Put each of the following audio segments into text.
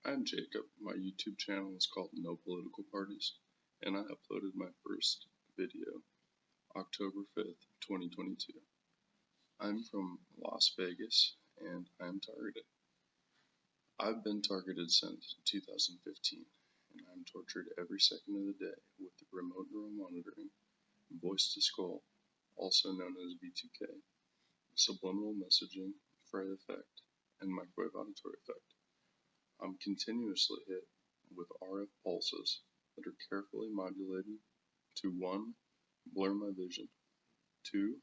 I'm Jacob. My YouTube channel is called No Political Parties, and I uploaded my first video October 5th, 2022. I'm from Las Vegas, and I'm targeted. I've been targeted since 2015, and I'm tortured every second of the day with remote neural monitoring, voice to skull, also known as V2K, subliminal messaging, Frey effect, and microwave auditory effect. I'm continuously hit with RF pulses that are carefully modulated to 1. Blur my vision, 2.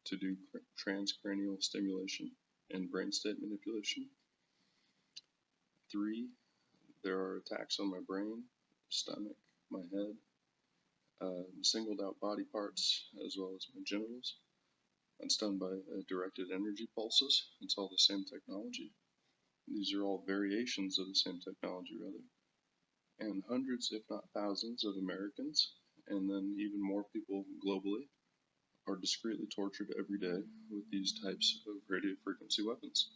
To do transcranial stimulation and brain state manipulation, 3. There are attacks on my brain, stomach, my head, singled out body parts as well as my genitals. That's done by directed energy pulses. It's all the same technology. These are all variations of the same technology, rather. And hundreds, if not thousands, of Americans, and then even more people globally, are discreetly tortured every day with these types of radio frequency weapons.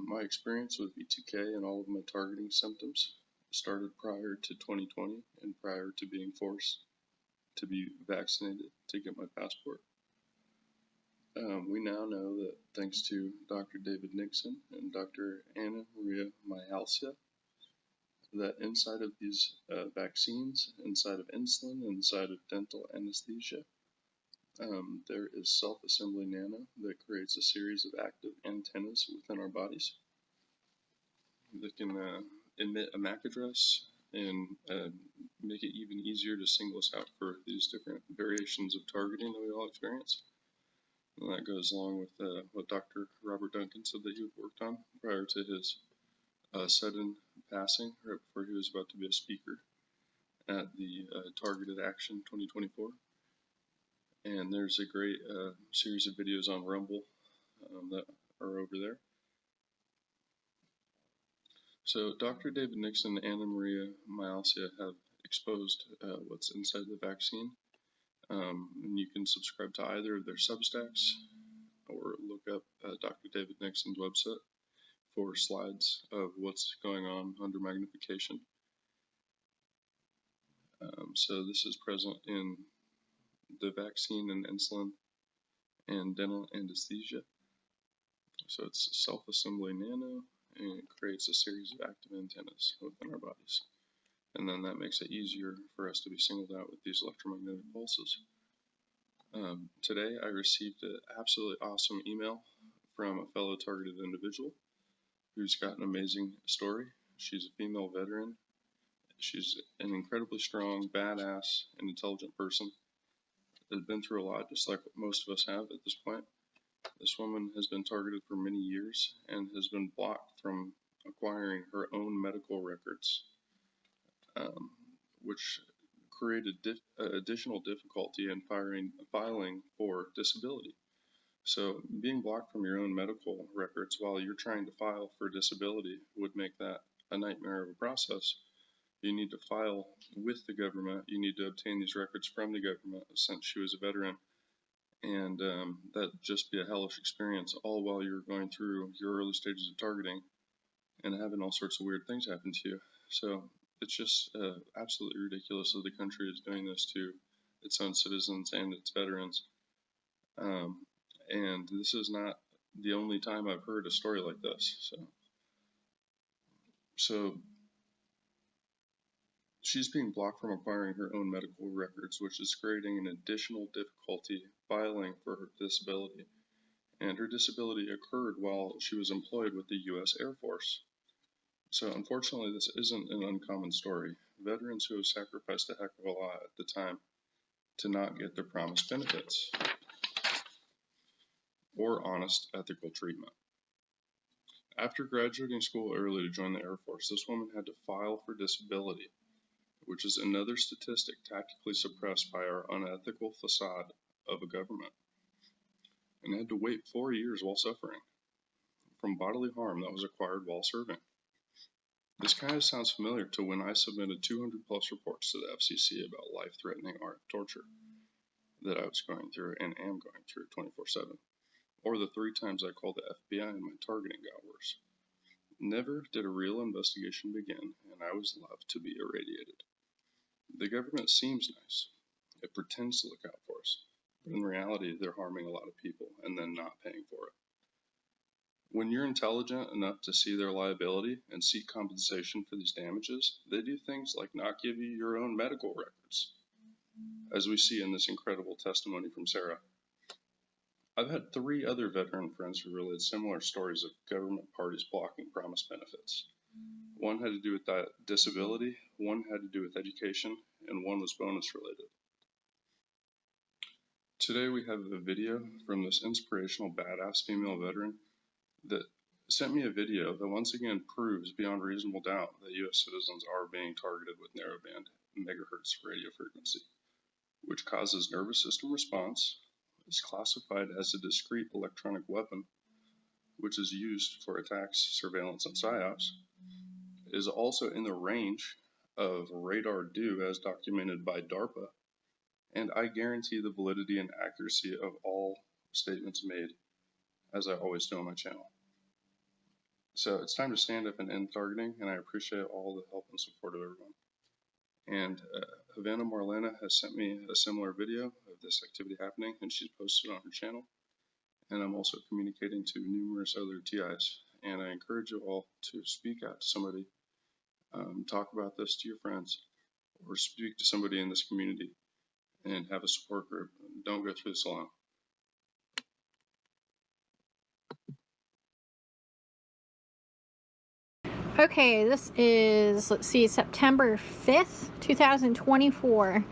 My experience with V2K and all of my targeting symptoms started prior to 2020 and prior to being forced to be vaccinated to get my passport. We now know that thanks to Dr. David Nixon and Dr. Anna Maria Myalcia, that inside of these vaccines, inside of insulin, inside of dental anesthesia, there is self-assembly nano that creates a series of active antennas within our bodies that can emit a MAC address and make it even easier to single us out for these different variations of targeting that we all experience. And that goes along with what Dr. Robert Duncan said that he had worked on prior to his sudden passing, right before he was about to be a speaker at the Targeted Action 2024. And there's a great series of videos on Rumble that are over there. So Dr. David Nixon and Anna Maria Myalcia have exposed what's inside the vaccine. And you can subscribe to either of their Substacks or look up Dr. David Nixon's website for slides of what's going on under magnification. So this is present in the vaccine and insulin and dental anesthesia. So it's self-assembly nano, and it creates a series of active antennas within our bodies. And then that makes it easier for us to be singled out with these electromagnetic pulses. Today I received an absolutely awesome email from a fellow targeted individual who's got an amazing story. She's a female veteran. She's an incredibly strong, badass, and intelligent person that has been through a lot, just like most of us have at this point. This woman has been targeted for many years and has been blocked from acquiring her own medical records, which created additional difficulty in filing for disability. So being blocked from your own medical records while you're trying to file for disability would make that a nightmare of a process. You need to file with the government. You need to obtain these records from the government since she was a veteran. And that'd just be a hellish experience, all while you're going through your early stages of targeting and having all sorts of weird things happen to you. So it's just absolutely ridiculous that the country is doing this to its own citizens and its veterans. And this is not the only time I've heard a story like this. So she's being blocked from acquiring her own medical records, which is creating an additional difficulty filing for her disability. And her disability occurred while she was employed with the U.S. Air Force. So unfortunately, this isn't an uncommon story. Veterans who have sacrificed a heck of a lot at the time to not get their promised benefits or honest, ethical treatment. After graduating school early to join the Air Force, this woman had to file for disability, which is another statistic tactically suppressed by our unethical facade of a government, and had to wait 4 years while suffering from bodily harm that was acquired while serving. This kind of sounds familiar to when I submitted 200 plus reports to the FCC about life-threatening RF torture that I was going through and am going through 24/7, or the 3 times I called the FBI and my targeting got worse. Never did a real investigation begin, and I was left to be irradiated. The government seems nice. It pretends to look out for us, but in reality, they're harming a lot of people and then not paying for it. When you're intelligent enough to see their liability and seek compensation for these damages, they do things like not give you your own medical records, as we see in this incredible testimony from Sarah. I've had 3 other veteran friends who relayed similar stories of government parties blocking promised benefits. One had to do with disability, one had to do with education, and one was bonus related. Today we have a video from this inspirational badass female veteran that sent me a video that once again proves beyond reasonable doubt that U.S. citizens are being targeted with narrowband megahertz radio frequency, which causes nervous system response, is classified as a discrete electronic weapon, which is used for attacks, surveillance, and psyops, is also in the range of radar do as documented by DARPA, and I guarantee the validity and accuracy of all statements made, as I always do on my channel. So it's time to stand up and end targeting, and I appreciate all the help and support of everyone. And Havana Marlena has sent me a similar video of this activity happening, and she's posted on her channel. And I'm also communicating to numerous other TIs. And I encourage you all to speak out to somebody, talk about this to your friends, or speak to somebody in this community and have a support group. Don't go through this alone. Okay, this is, let's see, September 5th, 2024,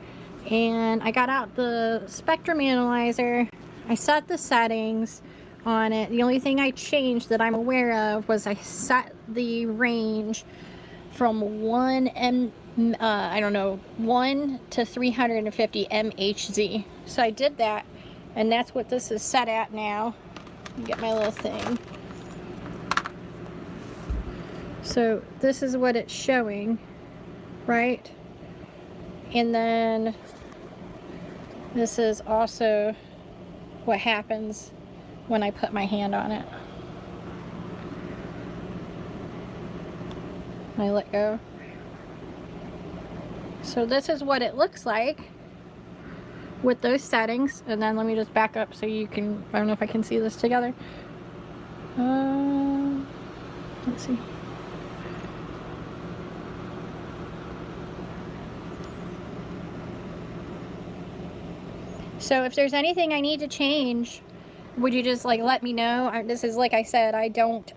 and I got out the spectrum analyzer. I set the settings on it. The only thing I changed that I'm aware of was I set the range from 1 to 350 MHz. So I did that, and that's what this is set at now. Get my little thing. So this is what it's showing, right? And then this is also what happens when I put my hand on it. And I let go. So this is what it looks like with those settings. And then let me just back up so you can, I don't know if I can see this together. Let's see. So if there's anything I need to change, would you just like let me know? This is, like I said, I don't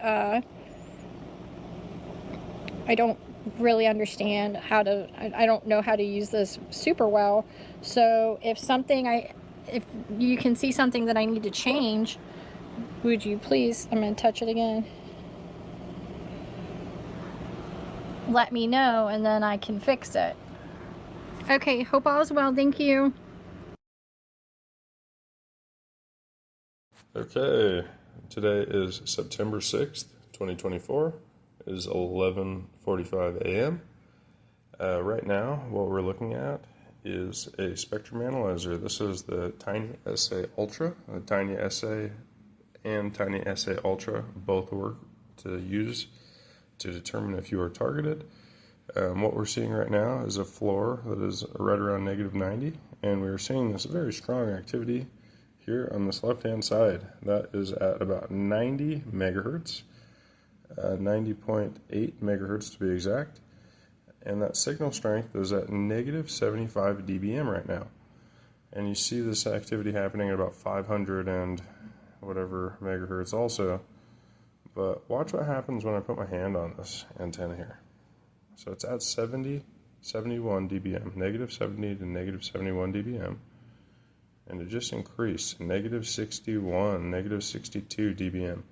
really understand how to, I don't know how to use this super well. So if you can see something that I need to change, would you please, I'm going to touch it again, let me know, and then I can fix it. Okay, hope all is well. Thank you. Okay, today is September 6th, 2024. It is 11:45 a.m. Right now, what we're looking at is a spectrum analyzer. This is the Tiny SA Ultra. The Tiny SA and Tiny SA Ultra both work to use to determine if you are targeted. What we're seeing right now is a floor that is right around -90, and we're seeing this very strong activity here on this left-hand side. That is at about 90 megahertz, 90.8 megahertz to be exact, and that signal strength is at -75 dBm right now. And you see this activity happening at about 500 and whatever megahertz also. But watch what happens when I put my hand on this antenna here. So it's at 71 dBm, -70 to -71 dBm. And it just increased, -61, -62 dBm.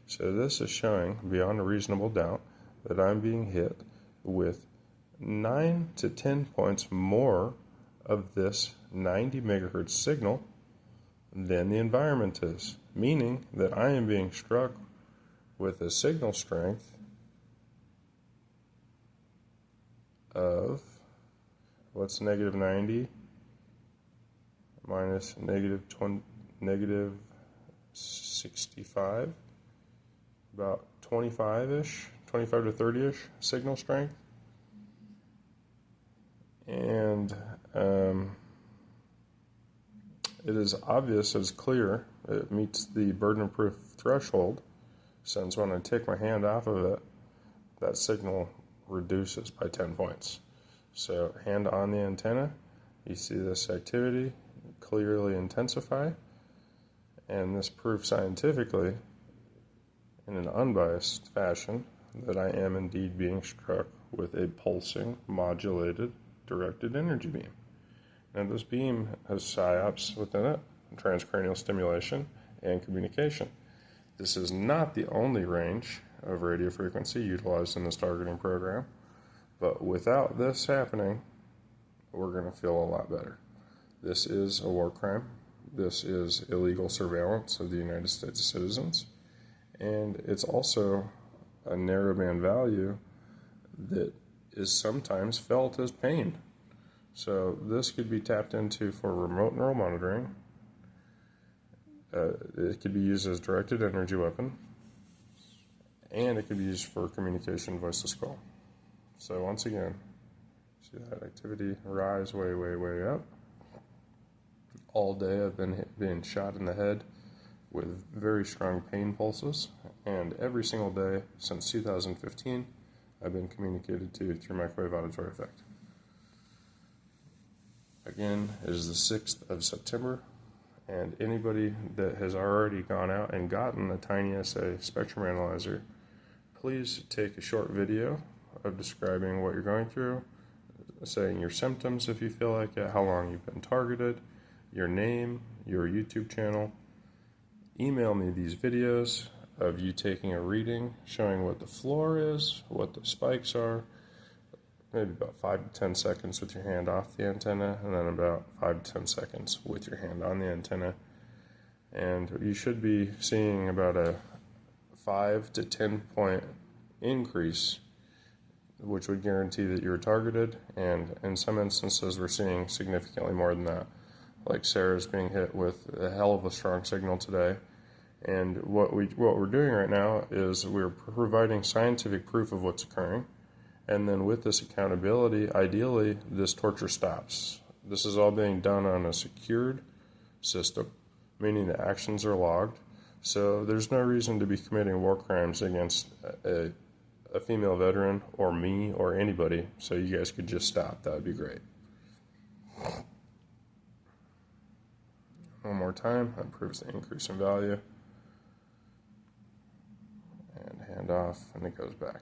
So this is showing, beyond a reasonable doubt, that I'm being hit with 9 to 10 points more of this 90 megahertz signal than the environment is, meaning that I am being struck with a signal strength of, what's -90? Minus -65, about 25-ish, 25 to 30-ish signal strength. And it is obvious, it's clear, it meets the burden of proof threshold, since when I take my hand off of it, that signal reduces by 10 points. So hand on the antenna, you see this activity clearly intensify, and this proves scientifically, in an unbiased fashion, that I am indeed being struck with a pulsing, modulated, directed energy beam. Now this beam has PSYOPs within it, transcranial stimulation, and communication. This is not the only range of radio frequency utilized in this targeting program, but without this happening, we're going to feel a lot better. This is a war crime. This is illegal surveillance of the United States citizens, and it's also a narrowband value that is sometimes felt as pain. So this could be tapped into for remote neural monitoring. It could be used as a directed energy weapon, and it could be used for communication voice to skull. So once again, see that activity rise way, way, way up. All day I've been being shot in the head with very strong pain pulses, and every single day since 2015 I've been communicated to through microwave auditory effect. Again, it is the 6th of September, and anybody that has already gone out and gotten a Tiny SA spectrum analyzer, please take a short video of describing what you're going through, saying your symptoms if you feel like it, how long you've been targeted, your name, your YouTube channel. Email me these videos of you taking a reading, showing what the floor is, what the spikes are, maybe about 5 to 10 seconds with your hand off the antenna, and then about 5 to 10 seconds with your hand on the antenna. And you should be seeing about a 5 to 10 point increase, which would guarantee that you're targeted, and in some instances we're seeing significantly more than that. Like Sarah's being hit with a hell of a strong signal today. And what we're doing right now is we're providing scientific proof of what's occurring. And then with this accountability, ideally, this torture stops. This is all being done on a secured system, meaning the actions are logged. So there's no reason to be committing war crimes against a female veteran or me or anybody. So you guys could just stop. That would be great. One more time. That proves the increase in value. And hand off, and it goes back.